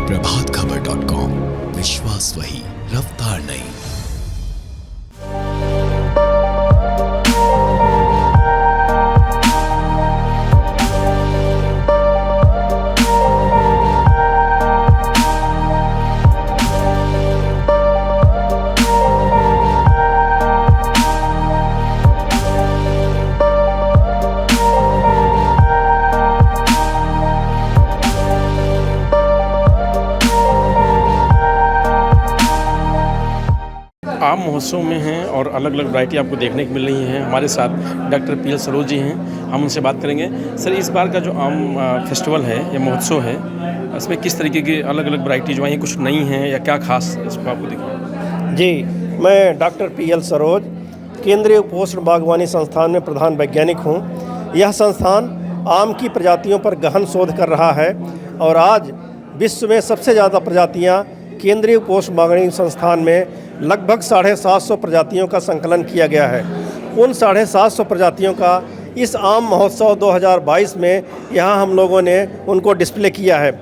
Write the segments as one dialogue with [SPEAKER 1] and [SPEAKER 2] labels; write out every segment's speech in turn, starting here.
[SPEAKER 1] प्रभातखबर.com, विश्वास वही, रफ्तार नहीं।
[SPEAKER 2] आम महोत्सव में हैं और अलग अलग वैरायटी आपको देखने को मिल रही हैं। हमारे साथ डॉक्टर पीएल सरोज जी हैं, हम उनसे बात करेंगे। सर, इस बार का जो आम फेस्टिवल है या महोत्सव है, इसमें किस तरीके की अलग अलग वैरायटी जो आई हैं, कुछ नई हैं या क्या खास इसको आपको दिखा?
[SPEAKER 3] जी, मैं डॉक्टर पीएल सरोज, केंद्रीय उपोष्ण बागवानी संस्थान में प्रधान वैज्ञानिक हूँ। यह संस्थान आम की प्रजातियों पर गहन शोध कर रहा है और आज विश्व में सबसे ज़्यादा प्रजातियाँ केंद्रीय उपोष्ण बागवानी संस्थान में लगभग 750 प्रजातियों का संकलन किया गया है। उन 750 प्रजातियों का इस आम महोत्सव 2022 में यहाँ हम लोगों ने उनको डिस्प्ले किया है।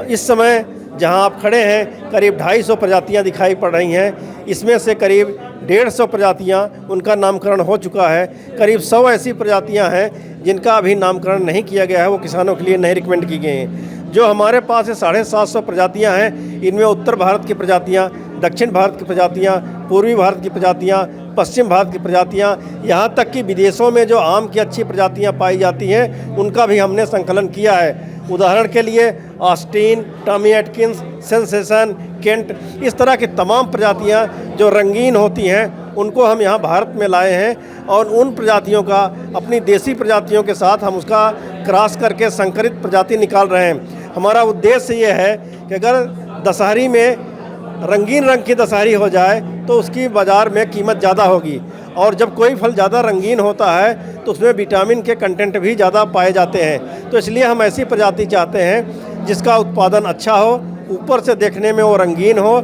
[SPEAKER 3] इस समय जहाँ आप खड़े हैं करीब 250 प्रजातियाँ दिखाई पड़ रही हैं। इसमें से करीब 150 प्रजातियाँ उनका नामकरण हो चुका है। करीब 100 ऐसी प्रजातियाँ हैं जिनका अभी नामकरण नहीं किया गया है, वो किसानों के लिए नहीं रिकमेंड की गई हैं। जो हमारे पास 750 प्रजातियाँ हैं, इनमें उत्तर भारत की प्रजातियाँ, दक्षिण भारत की प्रजातियाँ, पूर्वी भारत की प्रजातियाँ, पश्चिम भारत की प्रजातियाँ, यहाँ तक कि विदेशों में जो आम की अच्छी प्रजातियाँ पाई जाती हैं उनका भी हमने संकलन किया है। उदाहरण के लिए Austin, Tommy Atkins, sensation, Kent, इस तरह की तमाम प्रजातियाँ जो रंगीन होती हैं उनको हम यहाँ भारत में लाए हैं और उन प्रजातियों का अपनी देसी प्रजातियों के साथ हम उसका क्रॉस करके संकरित प्रजाति निकाल रहे हैं। हमारा उद्देश्य ये है कि अगर दशहरी में रंगीन रंग की दशहरी हो जाए तो उसकी बाज़ार में कीमत ज़्यादा होगी, और जब कोई फल ज़्यादा रंगीन होता है तो उसमें विटामिन के कंटेंट भी ज़्यादा पाए जाते हैं। तो इसलिए हम ऐसी प्रजाति चाहते हैं जिसका उत्पादन अच्छा हो, ऊपर से देखने में वो रंगीन हो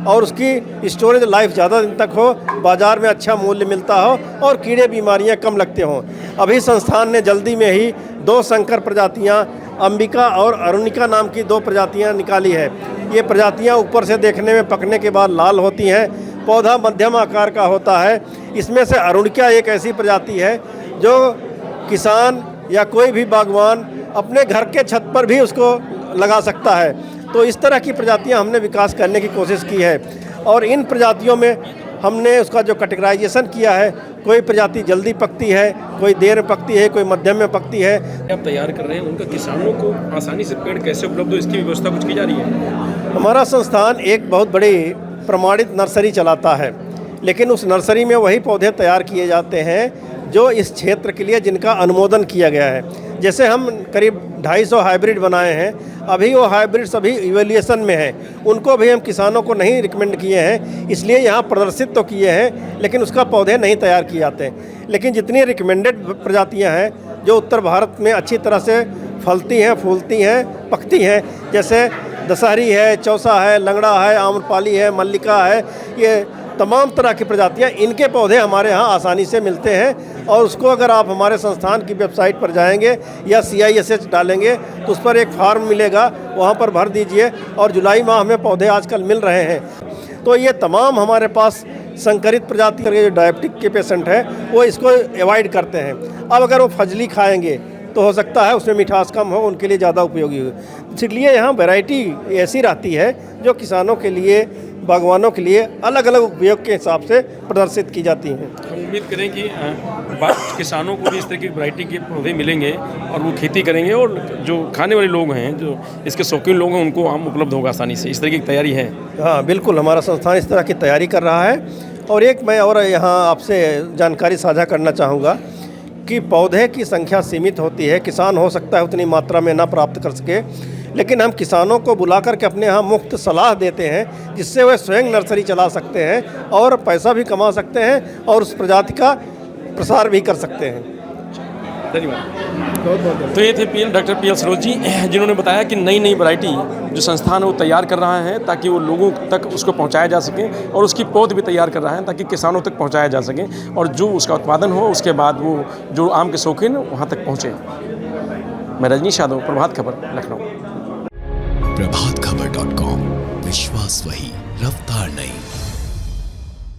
[SPEAKER 3] और उसकी स्टोरेज लाइफ ज़्यादा दिन तक हो, बाज़ार में अच्छा मूल्य मिलता हो और कीड़े बीमारियां कम लगते हों। अभी संस्थान ने जल्दी में ही 2 संकर प्रजातियां, अंबिका और अरुणिका नाम की 2 प्रजातियां निकाली है। ये प्रजातियां ऊपर से देखने में पकने के बाद लाल होती हैं, पौधा मध्यम आकार का होता है। इसमें से अरुणिका एक ऐसी प्रजाति है जो किसान या कोई भी बागवान अपने घर के छत पर भी उसको लगा सकता है। तो इस तरह की प्रजातियां हमने विकास करने की कोशिश की है और इन प्रजातियों में हमने उसका जो कैटेगराइजेशन किया है, कोई प्रजाति जल्दी पकती है, कोई देर में पकती है, कोई मध्यम में पकती है।
[SPEAKER 2] आप तैयार कर रहे हैं, उनका किसानों को आसानी से पेड़ कैसे उपलब्ध हो, इसकी व्यवस्था कुछ की जा रही है?
[SPEAKER 3] हमारा संस्थान एक बहुत बड़ी प्रमाणित नर्सरी चलाता है, लेकिन उस नर्सरी में वही पौधे तैयार किए जाते हैं जो इस क्षेत्र के लिए जिनका अनुमोदन किया गया है। जैसे हम करीब 250 हाइब्रिड बनाए हैं, अभी वो हाइब्रिड सभी इवैल्यूएशन में हैं, उनको भी हम किसानों को नहीं रिकमेंड किए हैं, इसलिए यहाँ प्रदर्शित तो किए हैं लेकिन उसका पौधे नहीं तैयार किए जाते हैं। लेकिन जितनी रिकमेंडेड प्रजातियाँ हैं जो उत्तर भारत में अच्छी तरह से फलती हैं, फूलती हैं, पकती हैं, जैसे दशहरी है, चौसा है, लंगड़ा है, आम्रपाली है, मल्लिका है, ये तमाम तरह की प्रजातियां, इनके पौधे हमारे यहाँ आसानी से मिलते हैं। और उसको अगर आप हमारे संस्थान की वेबसाइट पर जाएंगे या CISH डालेंगे तो उस पर एक फार्म मिलेगा, वहाँ पर भर दीजिए और जुलाई माह में पौधे आजकल मिल रहे हैं। तो ये तमाम हमारे पास संकरित प्रजाति के जो डायबिटिक के पेशेंट हैं वो इसको अवॉइड करते हैं। अब अगर वो फजली खाएँगे तो हो सकता है उसमें मिठास कम हो, उनके लिए ज़्यादा उपयोगी हो। इसलिए यहाँ वैरायटी ऐसी रहती है जो किसानों के लिए, बागवानों के लिए अलग अलग उपयोग के हिसाब से प्रदर्शित की जाती हैं।
[SPEAKER 2] हम उम्मीद करें कि किसानों को भी इस तरह की वैरायटी के पौधे मिलेंगे और वो खेती करेंगे और जो खाने वाले लोग हैं, जो इसके शौकीन लोग हैं, उनको आम उपलब्ध होगा आसानी से। इस तरह की तैयारी है?
[SPEAKER 3] हाँ बिल्कुल, हमारा संस्थान इस तरह की तैयारी कर रहा है। और एक मैं और यहाँ आपसे जानकारी साझा करना चाहूँगा कि पौधे की संख्या सीमित होती है, किसान हो सकता है उतनी मात्रा में ना प्राप्त कर सके, लेकिन हम किसानों को बुला कर के अपने यहाँ मुफ्त सलाह देते हैं जिससे वे स्वयं नर्सरी चला सकते हैं और पैसा भी कमा सकते हैं और उस प्रजाति का प्रसार भी कर सकते हैं।
[SPEAKER 2] धन्यवाद। तो ये थे डॉक्टर पीएल सरोज जी, जिन्होंने बताया कि नई नई वैरायटी जो संस्थान है वो तैयार कर रहा है ताकि वो लोगों तक उसको पहुंचाया जा सके, और उसकी पौध भी तैयार कर रहा है ताकि किसानों तक पहुंचाया जा सके और जो उसका उत्पादन हो उसके बाद वो जो आम के शौकीन वहाँ तक पहुँचे। मैं रजनीश यादव, प्रभात खबर, लखनऊ।
[SPEAKER 1] प्रभातखबर.com, विश्वास वही, रफ्तार नहीं।